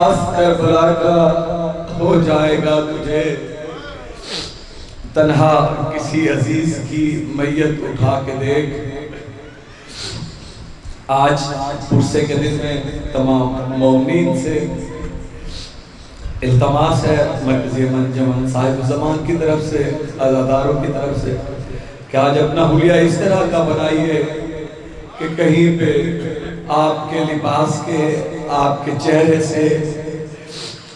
کربلا کا ہو جائے گا تجھے تنہا کسی عزیز کی میت اٹھا کے دیکھ۔ آج پرسے کے دن میں تمام مومنین سے التماس ہے، مرکزی انجمن صاحب زمان کی طرف سے، عزاداروں کی طرف سے، کہ آج اپنا حلیہ اس طرح کا بنائیے کہ کہیں پہ آپ کے لباس کے، آپ کے چہرے سے،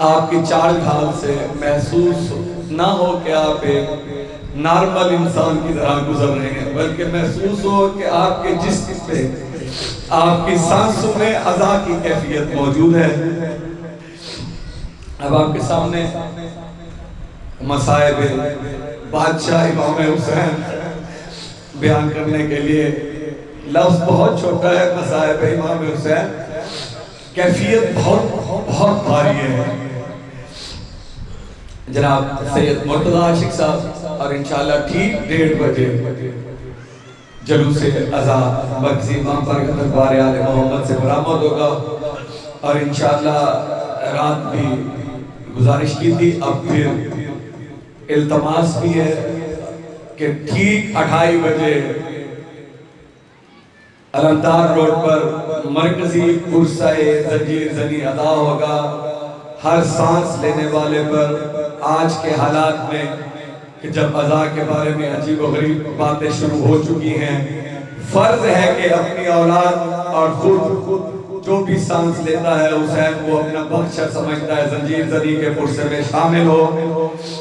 آپ کی چال ڈھال سے محسوس نہ ہو کہ آپ ایک نارمل انسان کی طرح گزر رہے ہیں، بلکہ محسوس ہو کہ آپ کے جسم پہ، آپ کی سانسوں میں عزا کی کیفیت موجود ہے۔ اب آپ کے سامنے مصائب بادشاہ امام حسین بیان کرنے کے لیے لفظ بہت چھوٹا ہے، مصائب امام حسین، کیفیت بہت بھاری ہے۔ جناب سید مرتضی عاشق صاحب اور انشاءاللہ ٹھیک 1:30 بجے جلوس عزا مرکزی امام پر دربار آل محمد سے برآمد ہوگا، اور انشاءاللہ رات بھی گزارش کی تھی، اب پھر التماس بھی ہے کہ ٹھیک 2:30 بجے علمدار روڈ پر مرکزی پرسہ زنجیر زنی ادا ہوگا۔ ہر سانس لینے والے پر آج کے حالات میں کہ جب عزا کے بارے میں عجیب و غریب باتیں شروع ہو چکی ہیں، فرض ہے کہ اپنی اولاد اور خود جو بھی سانس لیتا ہے حسین وہ اپنا بخشہ سمجھتا ہے، زنجیر زنی کے پرسے میں شامل ہو،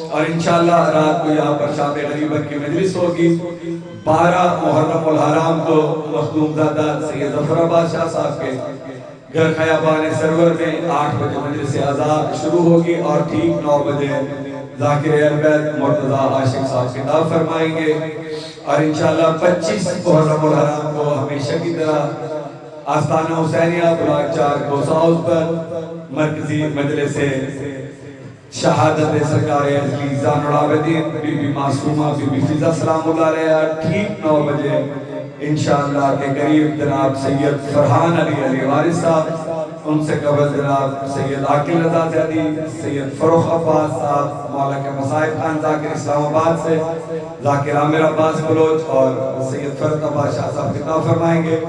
اور انشاءاللہ رات کو یہاں پر شام غریبت کی مجلس ہوگی۔ 12 محرم الحرام کو مخدوم زادہ سید ظفر عباس شاہ صاحب کے گھر خیابان سرور میں 8 بجے مجلس عزا شروع ہوگی، اور ٹھیک 9 بجے ذاکر اہل بیت مرتضی عاشق صاحب خطاب فرمائیں گے، اور انشاءاللہ 25 محرم الحرام کو ہمیشہ کی طرح آستانہ حسینیہ بلاک 4 کوسہ ہاؤس پر مرکزی مجلس شہادت سرکار عزیز زین العابدین بی بی معصومہ بی بی فضہ سلام اللہ علیہ ٹھیک 9 بجے انشاءاللہ کے قریب جناب سید فرحان علی وارث صاحب، ان سے قبل جناب سید عاقل رضا زیدی، سید فروخ عباس صاحب مولا کے مصائب خان ذاکر اسلام آباد سے، ذاکر عامر عباس بلوچ اور سید فرد عباس شاہ صاحب خطاب فرمائیں گے۔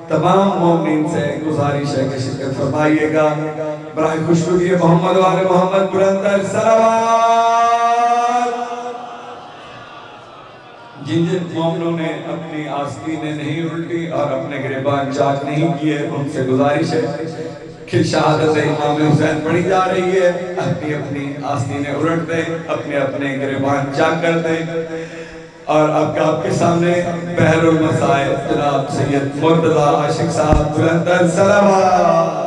تمام مومنین سے گزارش ہے کہ شرکت فرمائیے گا۔ براہ خوشنودی محمد و آل محمد بلندر صلوات۔ جن مومنوں نے اپنی آستینیں نہیں الٹی اور اپنے گریبان چاک نہیں کیے، ان سے گزارش ہے کہ شہادت امام حسین پڑھی جا رہی ہے، اپنی اپنی آستینیں الٹ دیں، اپنے اپنے گریبان چاک کر دیں، اور آپ کے سامنے بحر المصائب جناب سید مرتضی عاشق صاحب بلندر صلوات۔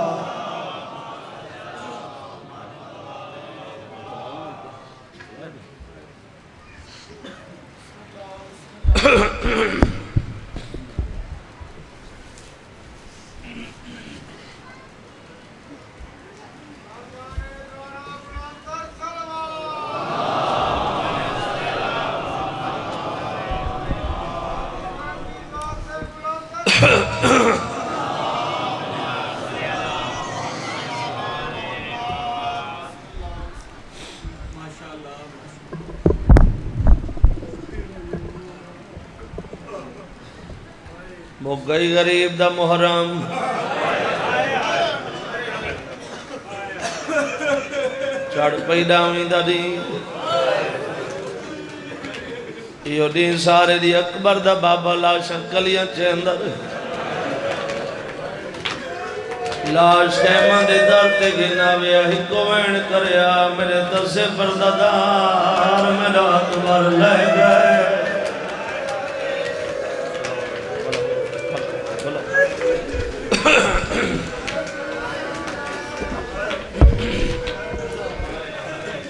گئی غریب دا محرم، چڑھ پئی ڈاویں دا دین، یہ دین سارے دی اکبر دا بابا لاشاں کلیاں چندر، لاش خیمہ دے در تے گنا ویا ہی کوین کریا، میرے دسے پردادار میرا اکبر لے گئے۔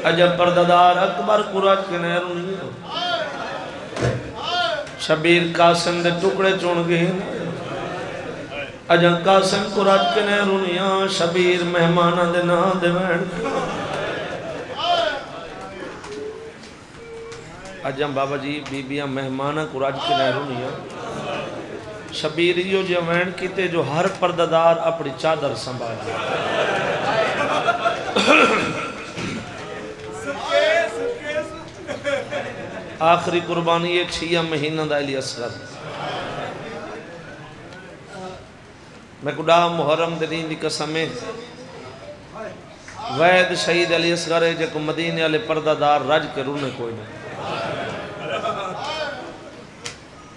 عجب پردادار اکبر قرآن کے نیرونی شبیر قاسم دے ٹکڑے چون گئے، عجب قاسم قرآن کے نیرونی شبیر مہمانہ دے نا دے وین، عجب بابا جی بی بیاں مہمانہ قرآن کے نیرونی شبیریو جو وین کیتے جو ہر پردادار اپنی چادر سنبھال آخری قربانی ایک شیعہ مہینہ دا علی اصغر میں کڈا محرم دین دی قسمیں وید شہید علی اصغر ہے جے کو مدینے والے پردہ دار رج کے رونے کوئی نہیں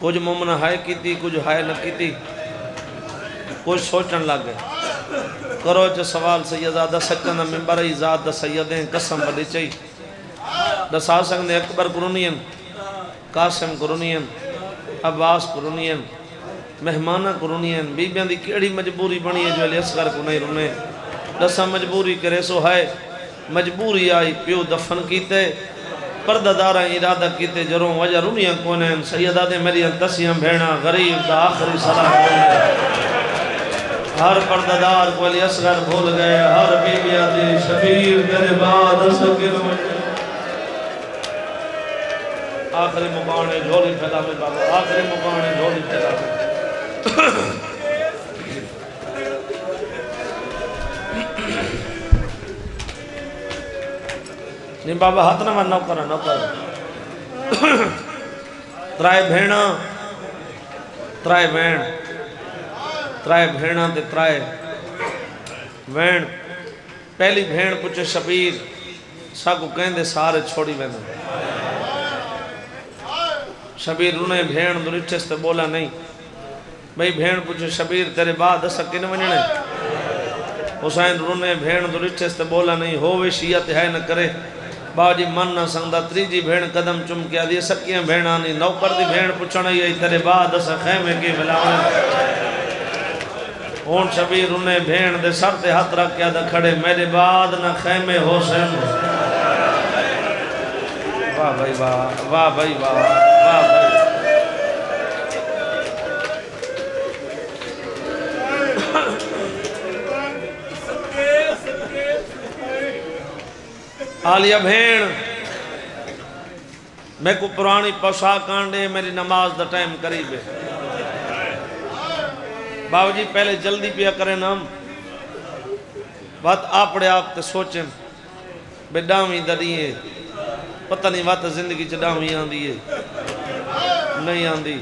کچھ مومن ہائے کیتی کچھ ہائے نہ کیتی کچھ سوچن لگ گئے کرو چا سوال سیدہ سچن ممبر ای ذات دا سیدیں قسم بڑی چاہی دسا سکنے اکبر کرونین قاسم کرونین عباس کرونین مہمانہ کرونین بی بیان دی کیڑی مجبوری بنی ہے جو علی اصغر کو نہیں رونے دسا مجبوری کرے سو ہے مجبوری آئی پیو دفن کیتے پردہ دارہ ارادہ کیتے جروں وجہ رونیاں کونین سیدہ دے میری انتسیاں بھیڑا غریب دا آخری صلاح کونین ہر پردہ دار کو علی اصغر بھول گئے ہر بی بیان دی شبیر میرے بعد سکر مجھے آخری مقانے جھولی پھیلا میں بابا آخری مقانے جھولی پھیلا میں نہیں بابا ہاتھ نہ میں نو کرا ترائے بھینا ترائے وین ترائے بھینا تے ترائے وین پہلی بھین پوچھے شبیر ساکو کہندے سارے چھوڑی ویندے شبیر رونے بھین دریٹھے سے بولا نہیں بھئی بھین پوچھے شبیر تیرے بعد سکن ونجنے حسین رونے بھین دریٹھے سے بولا نہیں ہووے شیعت ہے نہ کرے باجی من نہ سنگدہ تریجی بھین قدم چم کیا دیئے سکیاں بھین آنی نوکر دی بھین پوچھنا یہ تیرے بعد خیمے کی ملاؤں ہون شبیر رونے بھین دے سر تے ہاتھ رکھ کیا دا کھڑے میرے بعد نہ خیمے حسین واہ بھائی واہ واہ بھائی واہ واہ بھائی آلیہ بھین میں کو پرانی پوشاک آنڈے میری نماز دا ٹائم قریب ہے باو جی پہلے جلدی پیا کریں ہم بات آپڑے آپ تے سوچیں بے ڈامی دریئے پتہ نہیں بات زندگی چڈامی آن دیئے نہیں آن دی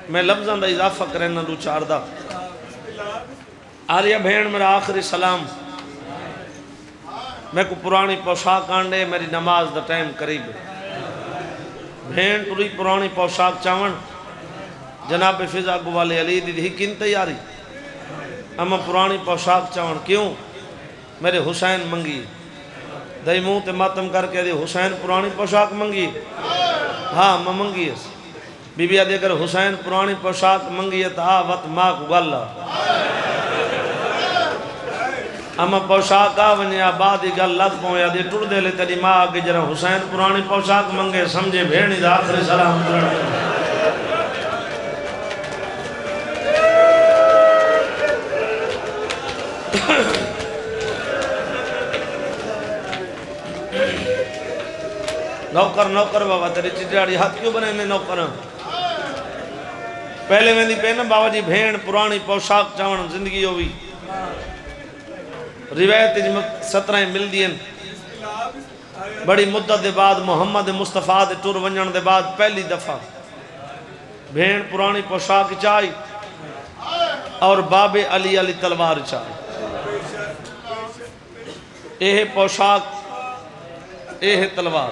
میں لفظاں دا اضافہ کریں نہ دو چار دا آلیہ بھین میرا آخری سلام میں کو پرانی پوشاک آنڈے میری نماز دا ٹائم قریب ہے بھین پوری پرانی پوشاک چاون جناب فضا گوالے علی دی کن تیاری اما پرانی پوشاک چاون کیوں میرے حسین منگی دائی منہ تے ماتم کر کے دی حسین پرانی پوشاک منگی ہاں میں منگی ہے بی بی آدھے اگر حسین پرانی پوشاک منگی ہے تو وقت ماں کو گاللہ اما پوشاک آونی آباد ہی گل لگ پوں یا دی ٹوڑ دے لے تیری ماں آگے جرہ حسین پرانی پوشاک منگے سمجھے بھیڑی دا آخری سلام کرنے نوکر بابا تیری چٹیاڑی ہاتھ کیوں بنے نے نوکر پہلے میں دی پہنا بابا جی بھین پرانی پوشاک چاون زندگی ہوئی روایت 17 مل دین بڑی مدت دے بعد محمد مصطفیٰ دے ٹور ونجن دے بعد پہلی دفعہ بھین پرانی پوشاک چاہی اور باب علی علی تلوار چاہی اے پوشاک اے تلوار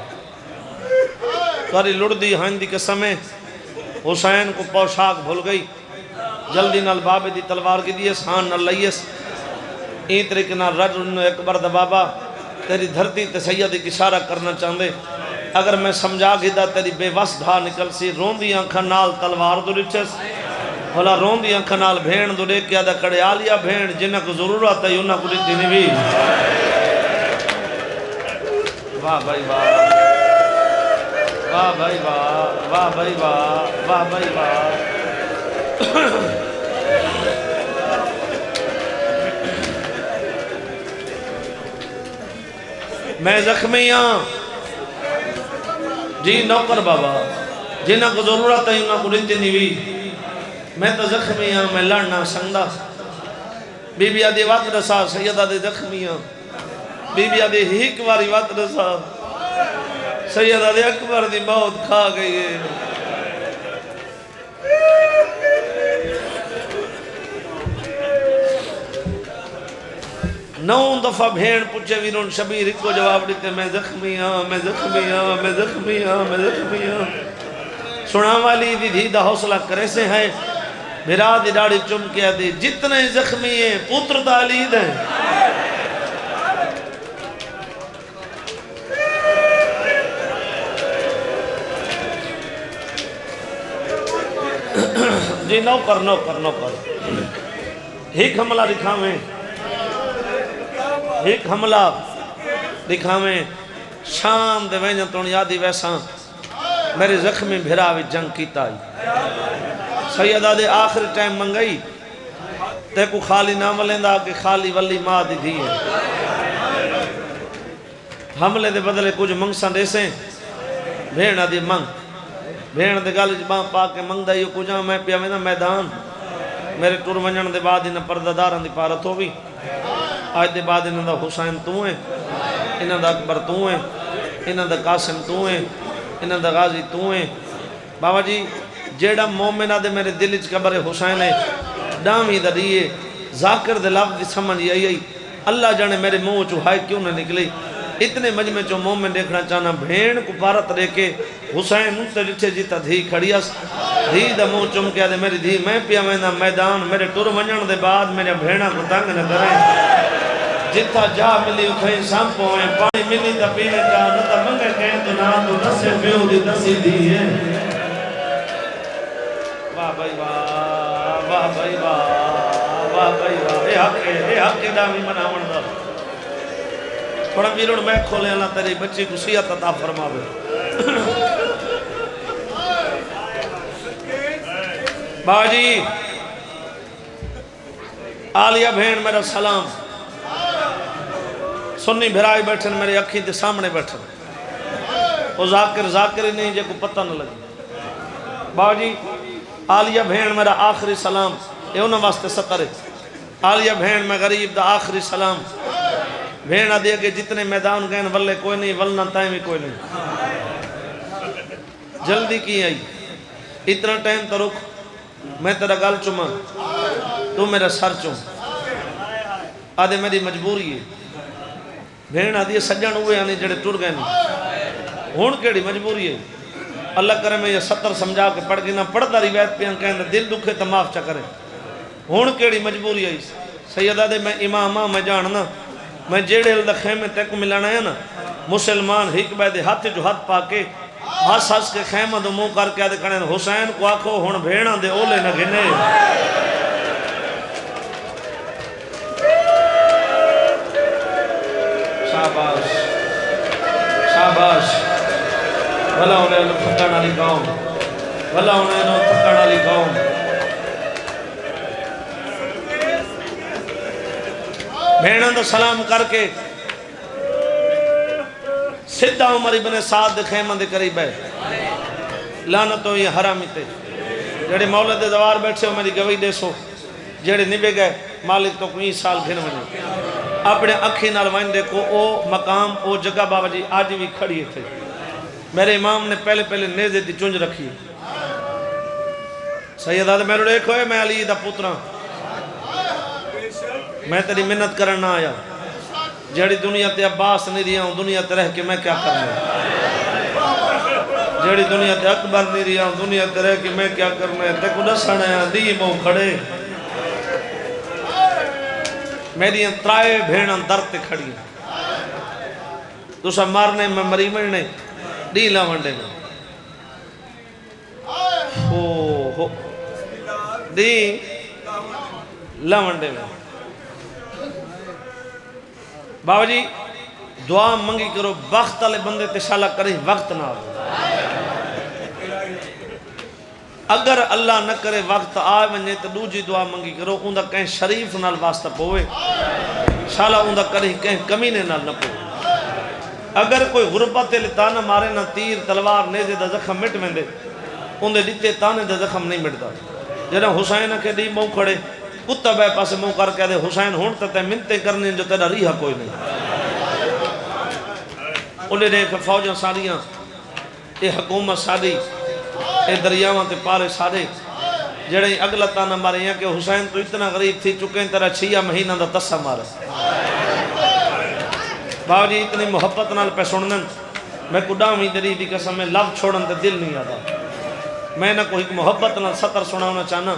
کاری لڑ دی ہندی کے سمیں حسین کو پوشاک بھول گئی جلدی نال بابے دی تلوار کی دیئے سان نال لئیس این طریقے نال رج انہوں اکبر دا بابا تیری دھرتی تے سیدی کی اشارہ کرنا چاندے اگر میں سمجھا گھدا تیری بے وس دھا نکل سی رون دی آنکھا نال تلوار دو رچس بھلا رون دی آنکھا نال بھین دو لے کیا دا کڑے آلیا بھین جنہ کو ضرورت ہے انہوں کو لیتی نہیں بھی واہ بھائی واہ واہ بھائی واہ واہ بھائی واہ واہ بھائی واہ میں زخمی ہاں جی نوکر بابا جنہ کو ضرورت ہے انہوں کو رنتی نہیں بھی میں تو زخمی ہاں میں لڑنا سنگا بی بی آدھی وقت رسا سیدہ دے زخمی ہاں بی بی آدھی ہیک واری وقت رسا سیدہ دے اکبر دی موت کھا گئی ہے نو دفعہ بھین پوچھے ویرون شبیر کو جواب دیتے میں زخمی ہاں میں زخمی ہاں میں زخمی ہاں میں زخمی ہاں سنا والی دی دھی دا حوصلہ کرے سے ہے بھرا دی ڈاڑی چم کیا دی جتنے زخمی ہیں پتر تعلید ہیں جی نو کر ایک حملہ دکھاویں ایک حملہ دکھاویں شام دے وینجن تو یادی ویساں میرے زخمی بھراوی جنگ کیتا ہی سیدہ دے آخر ٹائم منگئی تے کو خالی نام لیندہ کہ خالی ولی ماں دی دھی ہے حملے دے بدلے کچھ منگساں دیسیں بھیڑ دی منگ بھیڑ دے گالج باں پاک کے منگ دائیو کجاں میں پیا میں میدان میرے ٹور ونجن دے بعد انہاں پردہ داران دی پارت ہو بھی آج دے بعد انہاں دا حسین تو ہیں انہاں دا اکبر تو ہیں انہاں دا قاسم تو ہیں انہاں دا غازی تو ہیں بابا جی جیڑا مومنہ دے میرے دلچ قبر حسین ہے ڈامی دا دیئے ذاکر دے لفظ دی سمجھ آئی اللہ جانے میرے منہ چوہائے کیوں نہ نکلی اتنے مجمع چو مومن دیکھنا چاہنا بھین کو پارت رے کے حسین نوتے رچے جیتا دھی کھڑیاس دھی دا منہ چم کیا دے میری دھی میں پیا میں میدان میرے ٹور ونجن دے بعد میرے بھیڑا کو تنگ نہ کریں جتا جا ملی اتھیں سانپ ہوئیں پانی ملی تا پینے کا نتا منگے کہیں تو نہ تو نسے پیو دی نسی دی ہے واہ بھائی واہ واہ بھائی واہ واہ بھائی واہ اے حق کے دامی مناون دا تھوڑا میرون میں کھولے اللہ تیری بچی کو سیعت عطا فرماوے باجی آلیہ بہن میرا سلام سنی بھرائی بیٹھن میرے اکھی دے سامنے بیٹھن وہ ذاکر ہی نہیں جے کو پتہ نہ لگی باجی آلیہ بہن میرا آخری سلام یہ انہوں واسطے سطر ہے آلیہ بہن میں غریب دا آخری سلام بھیڑا دیا کہ جتنے میدان گئے ولے کوئی نہیں ولنا ٹائم کوئی نہیں جلدی کی آئی اتنا ٹائم تو رک میں تیرا گل چما تو میرا سر چم آدھے میری مجبوری ہے بھیڑا دیا سجن ہوئے یعنی جڑے ٹر گئے نہیں ہون کیڑی مجبوری ہے اللہ کرے میں یہ 70 سمجھا کے پڑھ گئی نہ پڑھتا روایت پہ کہیں دل دکھے تو معاف چا کرے ہون کیڑی مجبوری ہے سیدہ دے میں امامہ میں جاننا میں جیڑے اللہ خیمے تے کو ملانا ہے نا مسلمان ہک بیدے ہاتھ جو ہاتھ پا کے ہس ہس کے خیمہ دو منہ کر کے آدھے کھڑے حسین کو آکھو ہون بھیڑا دے اولے نہ گھنے شاباش شاباش بھلا انہیں انہوں تھکڑ علی قوم بھلا انہیں انہوں تھکڑ علی قوم بھیڑاں دا سلام کر کے سدھا عمر ابن سعد دے خیمہ دے قریب ہے لعنت ہوئی حرامی تے جڑے مولد دوار بیٹھے ہو میری گوئی دے سو جڑے نبے گئے مالک تو کوئی سال گھن منے اپنے اکھی نال وائندے کو او مقام او جگہ بابا جی آج بھی کھڑی تھے میرے امام نے پہلے نیزے دی چونج رکھی سیدہ دے میرے دیکھو ہے میں علی دا پترہ میں تیری منت کرنا آیا جیڑی دنیا تے عباس نہیں رہا ہوں دنیا تے رہ کے میں کیا کرنا جیڑی دنیا تے اکبر نہیں رہا ہوں دنیا تے رہ کے میں کیا کرنا ہے تے کو نسن ہے دی مو کھڑے میری ترائے بھیڑاں در تے کھڑی تو سا مارنے میں مری مرنے دی لاونڈے میں دی لاونڈے میں بابا جی دعا منگی کرو وقت والے بندے تے شالا کریں وقت نہ آئے اگر اللہ نہ کرے وقت آئے ونجے تو دوجی دعا منگی کرو اندھا کہیں شریف نال واسطہ پوئے شالا اندھا کریں کہیں کمینے نال نہ پوئے اگر کوئی غربت لتانا مارے نہ تیر تلوار نیزے دا زخم مٹ ویندے اندھے دیتے تانے دا زخم نہیں مٹدا جنہاں حسین کے دی مو کھڑے کتا بے پاسے مو کر کے دے حسین ہون تے منتیں کرنے جو تیرا ریحہ کوئی نہیں انہیں دیکھ فوجاں ساریاں اے حکومت ساری اے دریاواں تے پارے سارے جڑے اگلا تانا مارے ہیں کہ حسین تو اتنا غریب تھی چکے ہیں تیرا 6 مہینہ دا تسا مارا بابا جی اتنی محبت نال پہ سنن میں کڈا ہوئی دری دی قسم میں لفظ چھوڑن تے دل نہیں آتا میں نہ کوئی محبت نال سطر سناونا چاہنا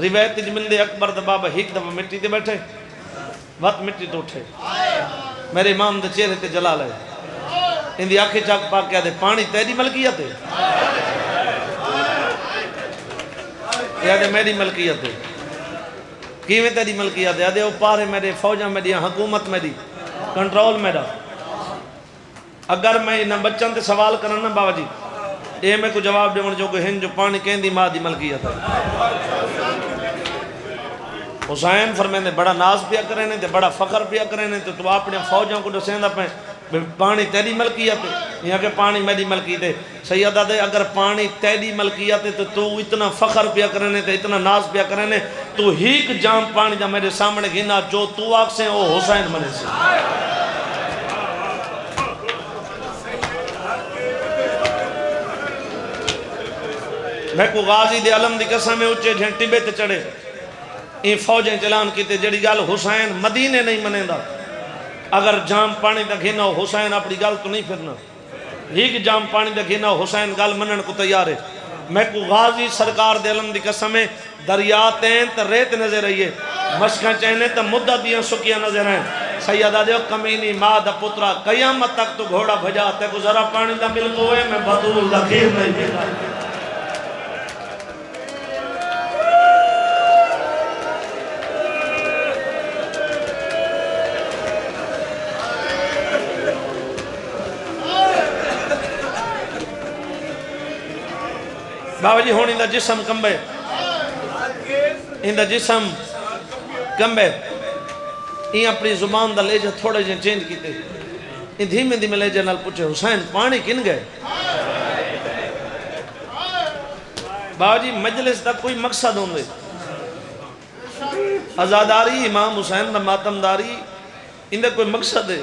روایت جمل دے اکبر دا بابا ایک دفعہ مٹی تے بیٹھے وقت مٹی تو اٹھے میرے امام دے چہرے تے جلال ہے ان دی آنکھیں چاک پاک کیا دے پانی تیری ملکیت ہے کیا دے میری ملکیت ہے کیویں تیری ملکیت ہے دے وہ پارے میرے فوجاں میری حکومت میری کنٹرول میرا اگر میں انہاں بچوں تے سوال کرنا بابا جی اے میں کو جواب دے جو کہ ہن جو پانی کہیں دی ماں دی ملکیت ہے حسین فرمیندے بڑا ناز پیا کرنے تے بڑا فخر پیا کرنے تے تو اپنے فوجوں کو دسیندا پے پانی تیری ملکیت ہے یہاں کہ پانی میری ملکیت ہے سیدہ دے اگر پانی تیری ملکیت ہے تو اتنا فخر پیا کرنے تے اتنا ناز پیا کرنے تو ہیک جام پانی دا میرے سامنے گھنا جو تو آگ سے وہ حسین منے سے میں کو غازی دے علم دی قسم میں اچھے جھنٹی بے تے چڑھے این فوجیں چلان کی تے جڑی گال حسین مدینے نہیں منے دا اگر جام پانی دا گھنا ہو حسین اپنی گال تو نہیں پھرنا ایک جام پانی دا گھنا ہو حسین گال منن کو تیار ہے میں کو غازی سرکار دے علم دی قسم میں دریا تین تا ریت نظر رہیے مشکاں چہنے تا مدہ دیاں سکیاں نظر ہیں سیدہ دیو کمینی ماں دا پترا قیامت تک تو گھوڑا بھجا تے کو ذرا پانی دا ملک ہوئے میں بدول دا خیر نہیں پیدا بابا جی ہونی دا جسم کمبے ان دا جسم کمبے این اپنی زبان دا لے جا تھوڑے جن چینج کیتے این دھیمے دھیمے لے جا نال پوچھے حسین پانی کن گئے بابا جی مجلس دا کوئی مقصد ہوں دے ازاداری امام حسین دا ماتمداری ان دا کوئی مقصد ہے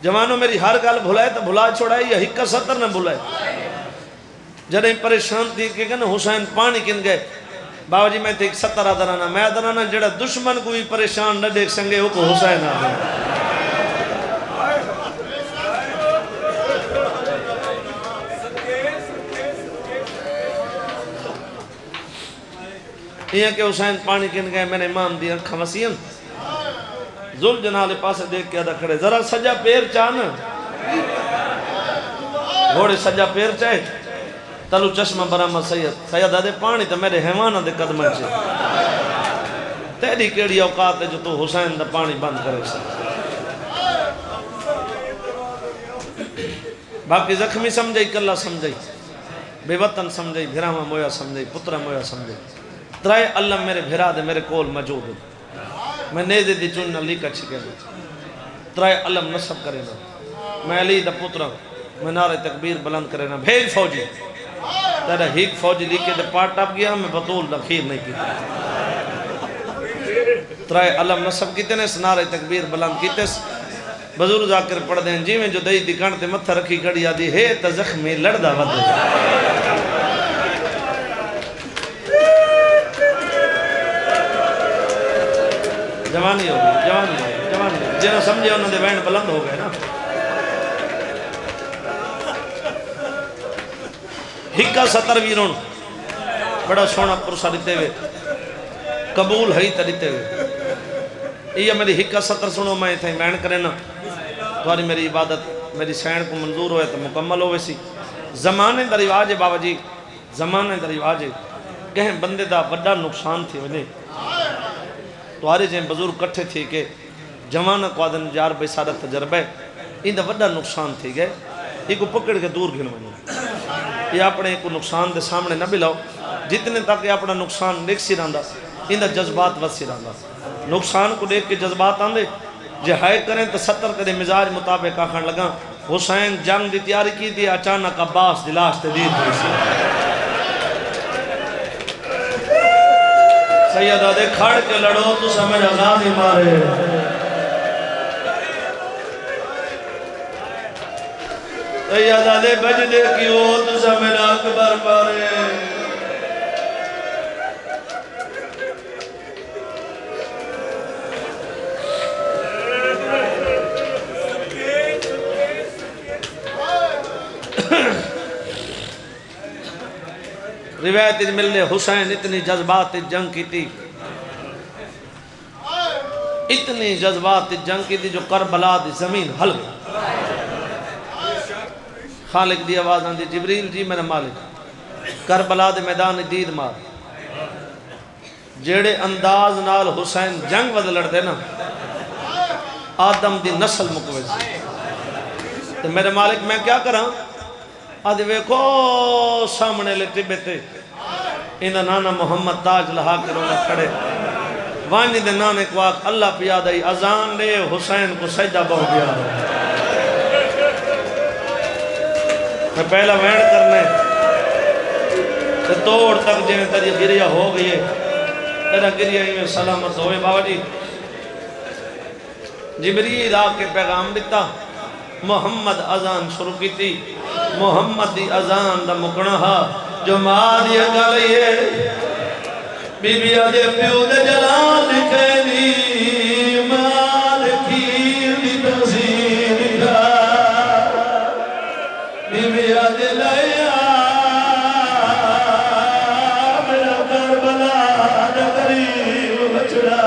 جوانوں میری ہر گال بھلائے تو بھلا چھوڑائی یا ہکا ستر نہ بھلائے جڑیں پریشان تھی کہ حسین پانی کن گئے بابا جی میں تھے ایک 70 آدھرانا میں آدھرانا جڑا دشمن کو بھی پریشان نہ دیکھ سنگے وہ کو حسین آدھر یہ کہ حسین پانی کن گئے میں نے امام دی انکھا مسیحن ذل جنالے پاسے دیکھ کے آدھا کھڑے ذرا سجا پیر چاہنا گھوڑے سجا پیر چاہے تلو چشمہ برامہ سید آدھے پانی تا میرے حیوانہ دے قدمہ چھے تیری کیڑی اوقات ہے جو تو حسین دا پانی بند کرے سا باقی زخمی سمجھائی کلہ سمجھائی بے وطن سمجھائی بھیرامہ مویا سمجھائی پترہ مویا سمجھائی ترائے اللہ میرے بھیرا دے میرے کول موجود ہے میں نیزے دی چوننا لیکا چھکے نا ترائے علم نصب کرے نا میں علی دا پترہ میں نعرہ تکبیر بلند کرے نا بھیج فوجی تیرا ہیک فوجی لیکے دے پاٹ ٹاپ گیا میں بطول نخیر نہیں کی ترائے علم نصب کیتے نے سنارے تکبیر بلند کیتے بزرگ ذاکر پڑھ دیں جی میں جو دئی دکان تے متھا رکھی کھڑی آدھی ہے تا زخمی لڑدا ود جوانی ہو گئی جوانی جنہوں سمجھے انہوں نے بین بلند ہو گئے نا ہکا 70 ویرون بڑا سونا پرسا دیتے ہوئے قبول ہے تا دیتے ہوئے یہ میری ہکا 70 سنو میں تھے بین کرے نا تواری میری عبادت میری سین کو منظور ہوئے تو مکمل ہوئے سی زمانے دا رواج ہے بابا جی زمانے دا رواج ہے کہیں بندے دا بڑا نقصان تھی وجہ تواری جائیں بزرگ کٹھے تھی کہ جوانہ قوادن جار بے سارا تجربہ ہے ان دا بڑا نقصان تھی گئے یہ کو پکڑ کے دور گھن ونی یہ اپنے کو نقصان دے سامنے نہ بلاؤ جتنے تک یہ اپنا نقصان دیکھ سی رہندا ان دا جذبات ود سی رہندا نقصان کو دیکھ کے جذبات آندے جے ہائے کریں تو 70 کرے مزاج مطابق آخر لگا حسین جنگ دی تیاری کی دی اچانک عباس دلاش تدید ہوئی سی سیدہ دے کھڑ کے لڑو تو سمجھ آزادی مارے سیدہ دے بجدے کی وہ تسا میرا اکبر پارے روایت ملے حسین اتنی جذبات جنگ کی تھی، اتنی جذبات جنگ کی تھی جو کربلا دی زمین حل گئی۔ خالق دی آواز آن دی جبریل جی میرا مالک کربلا دے میدان دید مار جیڑے انداز نال حسین جنگ ود لڑ دے نا آدم دی نسل مکوز تو میرے مالک میں کیا کراں آدھے ویکھو سامنے لے ٹبے تے انہا نانا محمد تاج لہا کے رونا کھڑے وانی دے نانے کو آکھ اللہ پیاد آئی اذان دے حسین کو سجدہ بہو گیا میں پہلا وین کرنے تو توڑ تک جنہیں تری گریہ ہو گئی ہے تیرا گریہ ہی میں سلامت ہوئے بابا جی جبریل آ کے پیغام دیتا محمد اذان شروع کی تھی محمد دی اذان دا مکنہا جو ماں دیا گلئیے بی بی آدھے پیو دے جلال لکھنی مال کھیر دی تحسین کا بی بی آدھے لیا میرا کربلا دا قریب بچڑا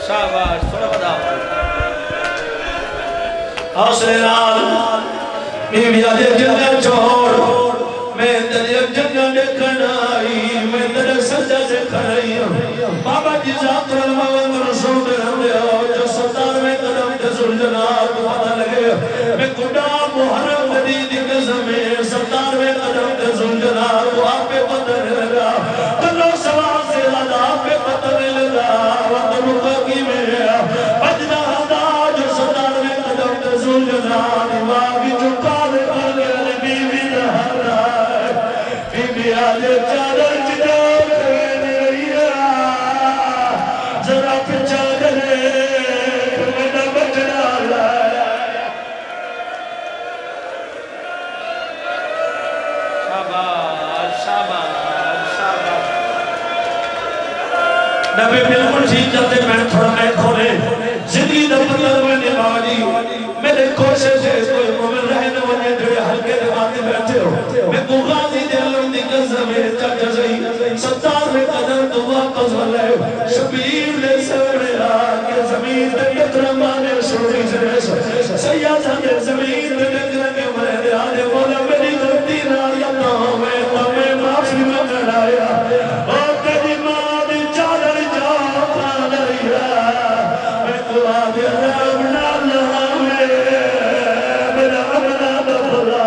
شاباش تھوڑا بدا حوصلے نال بی بی آدھے جنگل چھوڑ میں تیرے جنگل دیکھن آئی میں تیرے سجدہ سے کھڑائی بابا جی ذات الموت رسول ہم دے ہو جو 17ویں قدم تے ذوالجلال کو پتہ لگے میں کڈا محرم ندید قسم میں 17ویں قدم تے ذوالجلال کو آپ پہ پتہ لگا کلو سوال سے زیادہ آپ پہ پتہ لگا وقت مقاقی میں بجدہ ہدا جو 17ویں قدم تے ذوالجلال واقعی چکا دے کر گئے be be Dehra be be آدھے چادر چدار کرنے رہی ذرا پچھا کرے میرا بچڑا لایا شاباش شاباش شاباش نبی بالکل ٹھیک جاتے میں تھوڑا میں کھولے زندگی دا مطلب میں نباجی میرے کوشش ہے کوئی مومن رہنے والے جو ہلکے دماغے بیٹھے ہو میں کو غازی دلوں دی قسم ہے چاچا صحیح 17ویں قدم تو واپس والے شبیر لے سوڑے آگے زمین تے ٹکرمانے شروعی سے سیادہ دے زمین تے ٹکرنے مرے آنے مولا میری غلطی نہ یادہ میں تمہیں معافی منگل آیا اور تیری ماں دی چادر جاؤ پان رہا میں تو آگے رب نالا میرا اپنا دفلا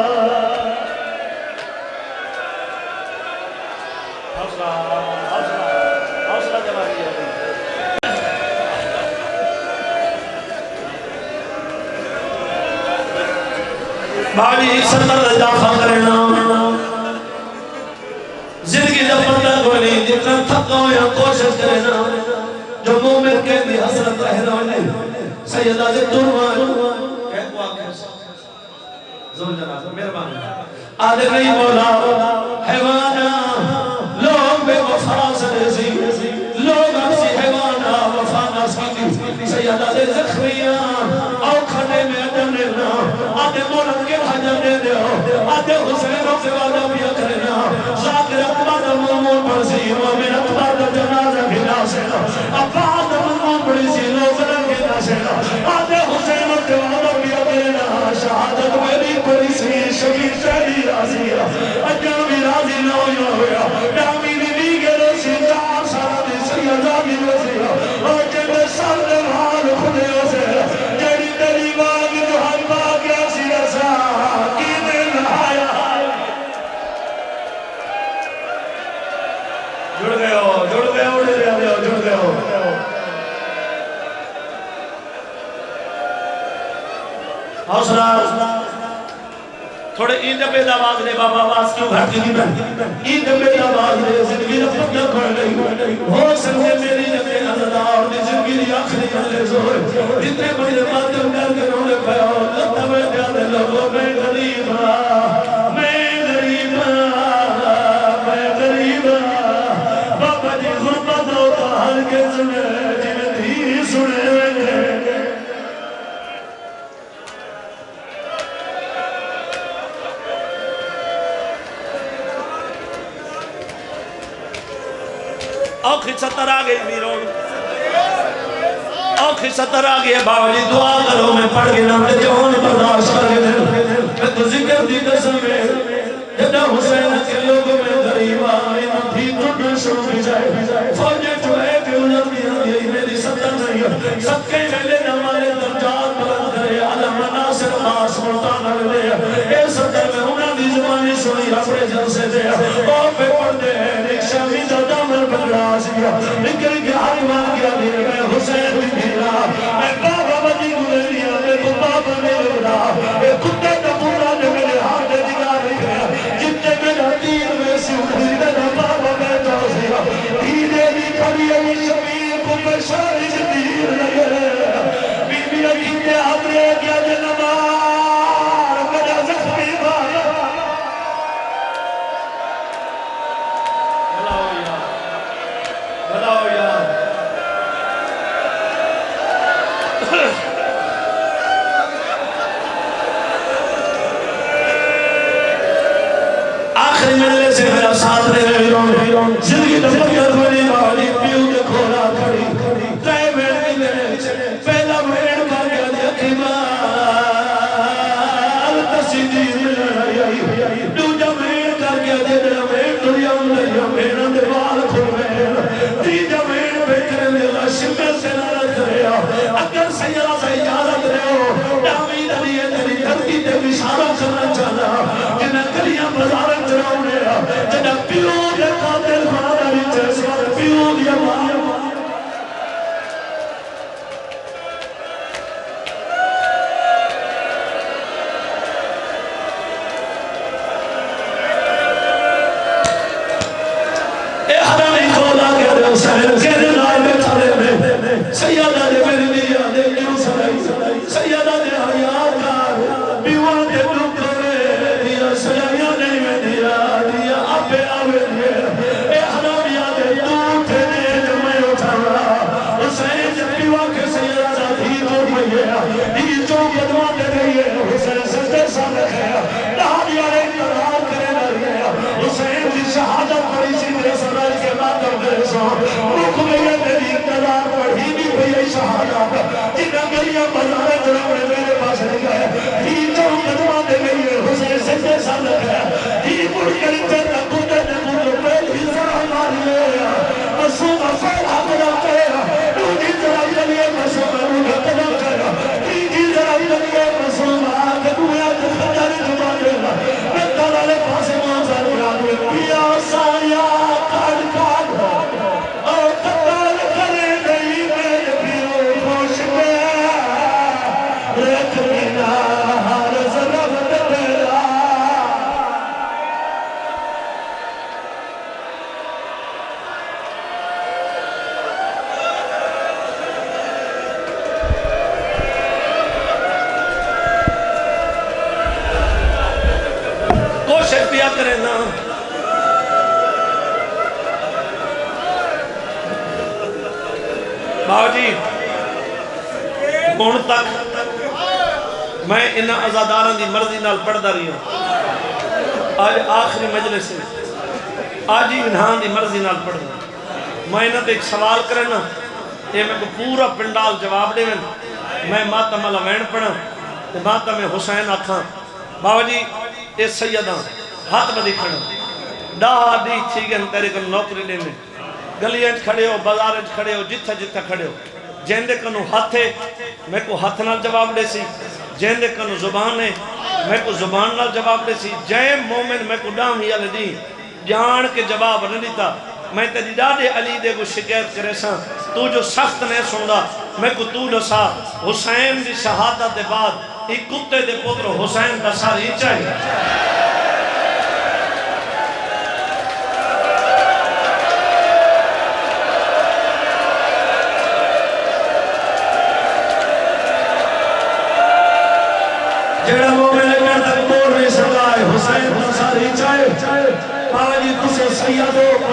حوصلہ جواری ہے بھائی سندر اضافہ کرنا زندگی جب بندہ کوئی نہیں جتنا تھکا ہو یا کوشش کرنا جو مومن کے بھی حسرت رہنا نہیں سیدہ سے درمان کہہ کو آکھیں زول جنازہ مہربان آدھے نہیں مولا حیوانا لوگ بے وفا سے لوگ اسی حیوانا وفا ناسکی سیدہ سے زخمیاں اور کھڑے میں اڈنے نا آدھے مولا کے حجنے دے ہو آدھے حسینوں سے وعدہ بھی کرنا ذاکر اقباد ملمون پرسی مومن اقباد جنازہ بھینا سینا اقباد ملمون پرسی لوگ رنگینا سینا آدھے حسینوں سے وعدہ بھی کرنا شہادت میری پرسی شبیر تیری راضی اجل بھی راضی نہ ہویا نامی بھی گرے سی چار سارا دی سیدہ بھی رسی اور جب سال حال خودے سے جڑی تیری باغ جو ہر باغ ایسی رسا کی دل آیا جڑ گئے ہو اڑے رہے ہو جڑ گئے ہو حوصلہ تھوڑے این ڈبے داواز لے بابا آواز کیوں گھٹ کی نہیں این ڈبے داواز لے زندگی رفتہ کھڑ نہیں ہو سکتے میری جبے نظر اور زندگی آخر ہوئے جتنے بڑے ماتم کر کے انہوں نے پایا لطا میں پیادے لوگوں میں غریب بابا جی غربت ہوتا ہر کے سنے جنہیں دھی سنے اوکھی ستر آگئی میرون اوکھی ستر آگئی بابا جی دعا کرو میں پڑھ گنا میں جون برداشت کر گئے میں تو ذکر دی قسم میں جدہ حسین کے لوگوں میں غریب آئی تھی تو شروع بھی جائے فوجیں چوئے کہ انہوں نے یہی میری ستر نہیں ہے سب کے میلے نمالے درجات بلند کرے علم ناصر خاص ملتان لے اے ستر میں انہوں نے زبانی سنی اپنے جلسے دے اور پہ پڑھ دے رکشہ بھی زدہ میں پکڑا سیا نکل کے ہاتھ مان گیا دے میں حسین بھی گھیرا میں بابا بجی گلے لیا میں تو بابا میرے بڑا اے کتے کا پورا نے میرے ہاتھ دکھا رہی ہے جتنے میرا تیر میں سے اٹھی میرا بابا میں تو سیا دھیرے بھی کھڑی ہے شبیر کو بشاری سے تیر لگے بی بی اکی نے آدھرے کیا جنمار میرا زخمی بابا بلاؤ یار آخری ملنے سے میرا ساتھ رہے ہیرون زندگی دفکر بنی مالی پیو کے کھولا کھڑی ترے بیڑ گئے پہلا بیڑ کر گیا دیکھی مال تسیدی ملائی دوجہ بیڑ کر گیا دیکھنا بیڑ دنیا اندریا بیڑ دیوال کھو بیڑ تیجہ بیڑ بیکرے لگا شمل سے نارت رہا اگر سیارہ سے اجازت رہے ہو دامید علی تیری دھرتی تے بشارہ کرنا چاہنا جنہ کلیاں بزارت چراؤنے جنہ پیو دے قاتل مانا ریچے سوار پیو دیا مانا اے حرامی کھولا کہہ دے حسین کہنے لائے میں تھارے میں سیادہ دے میری دیا دے کیوں سلائی سیادہ دے حیات کار بیوان دے دکھ کرے دیا سیایا نہیں میں دیا آپے آوے دیا اے حرامی آدھے دوٹھے دے جو میں اٹھا رہا حسین جب بیوان کے سیادہ دھی تو پہیا دھی جو قدمان دے رہی ہے حسین سجدے سامنے کھیا لہا دیا رہی قرار کرے نہ رہا حسین دی شہادت پڑی سی میرے سرائی کے ماتم دے سو رکھ میں تیری اقتدار پڑھی بھی پہی شہادت جنہ گلیاں بزارے جنہوں نے میرے پاس نہیں گئے ہی جو قدمان دے گئی ہے حسین سجدے سامنے کھیا ہی مڑ کر چلتا کتے نے مجھے پہلی ذرا ماری ہے مسومہ فیلہ بنا کہا دوجی ذرائی لگے مسومہ روحہ قدم کہا تیجی ذرائی لگے مسومہ کدویا جخجاری جمانے میں دلالے پاسے مانزر رہا پیا سایا کھڑ کھڑ اور قتال کرے نہیں میرے پیو خوش میں رکھ مینا ہر ضربت میرا کوشش پیا کریں نا باو جی ہون تک میں انہاں ازاداران دی مرضی نال پڑھدا رہی ہوں آج آخری مجلس ہے آج ہی انہاں دی مرضی نال پڑھدا میں انہاں تے ایک سوال کرنا یہ میں کو پورا پنڈال جواب دے میں ماتم اللہ وین پڑھا تے ماتم حسین آکھاں باو جی اے سیداں ہاتھ بدی کھڑا ڈاہ دی تھی گئن تیرے کن نوکری لینے گلیاں کھڑے ہو بازار کھڑے ہو جتھا جتھا کھڑے ہو جیندے کنو ہاتھ ہے میں کو ہاتھ نال جواب دے سی جیندے کنو زبان ہے میں کو زبان نال جواب دے سی جائے مومن میں کو ڈام ہی علی دی جان کے جواب نہ دیتا میں تیری ڈاڈے علی دے کو شکایت کرے سا تو جو سخت نہیں سندا میں کو تو نسا حسین دی شہادت دے بعد ایک کتے دے پتر حسین دا ساری چاہیے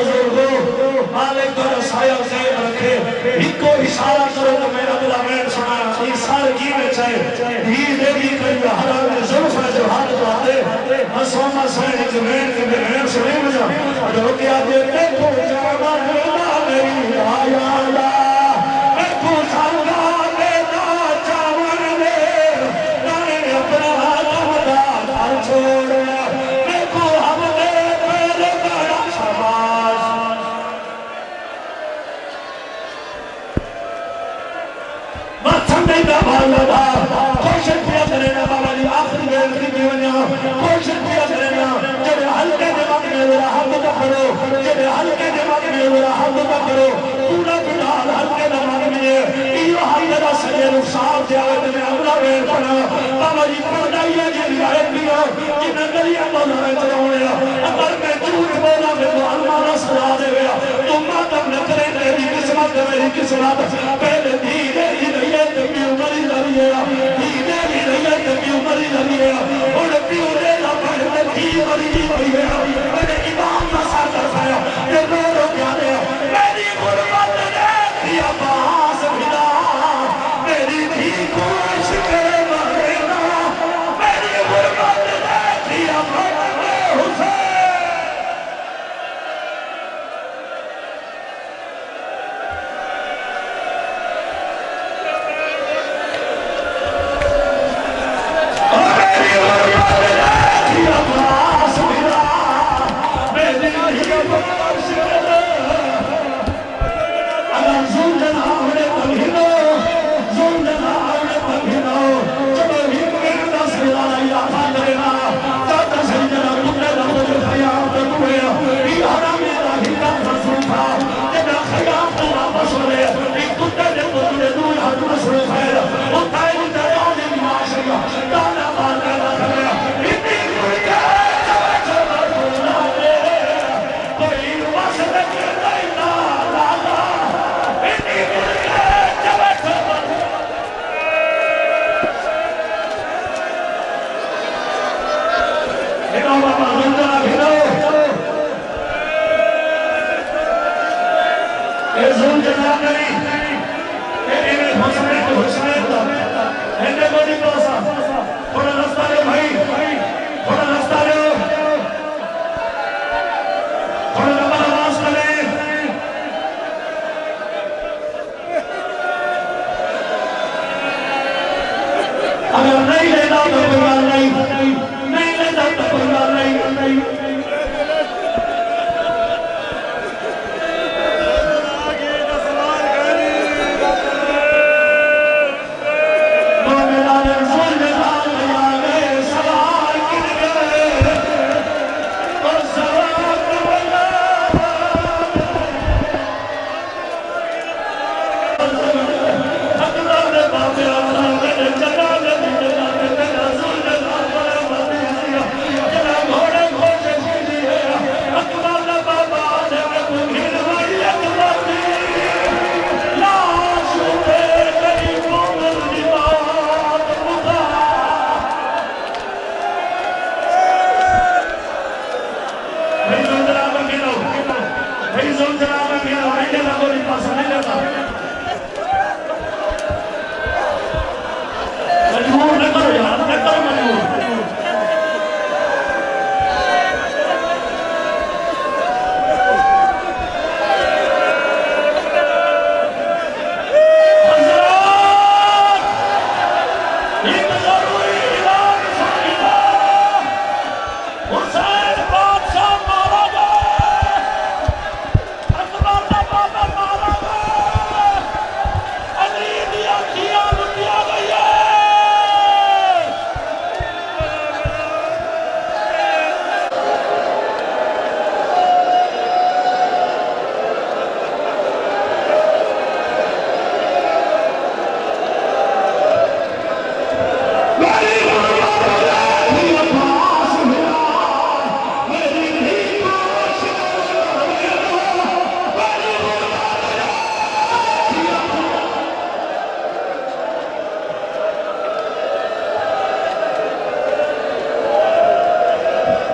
بزرگو مالک تو سایہ زیب رکھے ایک کو اشارہ کرو تو میرا دل امین سنا عیسار کی میں چاہے ہی دے دی کئی حرام نے ظلف ہے جو ہاتھ تو آتے مسوما سین جمین کے بہن سنے مجھا جو کیا دیتے کو جانا ہونا میری آیا اللہ میں کو سانگا دیتا چاور نے نانے اپنا دار چھوڑے میں کو ہم نے پہلے بڑا شباش ماتھن نہیں دا بھالا دا کوشن پیا کرنا بابا جی آخری بیل کی بیونیا کوشن پیا کرنا جب ہلکے دماغ میں میرا حمد پکڑو جب ہلکے دماغ میں میرا حمد پکڑو پورا بلال ہلکے دماغ میں ایو حمد دا سجے رخصاب جاوید میں عملہ بیل پڑا بابا جی پڑھائیے جی روایت بھی ہو جنہیں گلی عمل ہے چلاؤنے اگر میں جھوٹ بولا میں تو المانہ سلا دے گیا تو ماتم نہ کرے تیری قسمت میری قسمت پہلے دھیرے ہی رہیے تبھی عمری لڑیے دھیرے ہی رہیے تبھی عمری لڑیے اور پیو دے لا پڑھ میں دھی مری ہوئی ہے میں امام کا ساتھ رکھایا کہ رو رو کیا دے میری غربت نے دیا باس بھلا میری دھی کو عشق مرنا میری غربت نے دیا مرنا حسین Hey,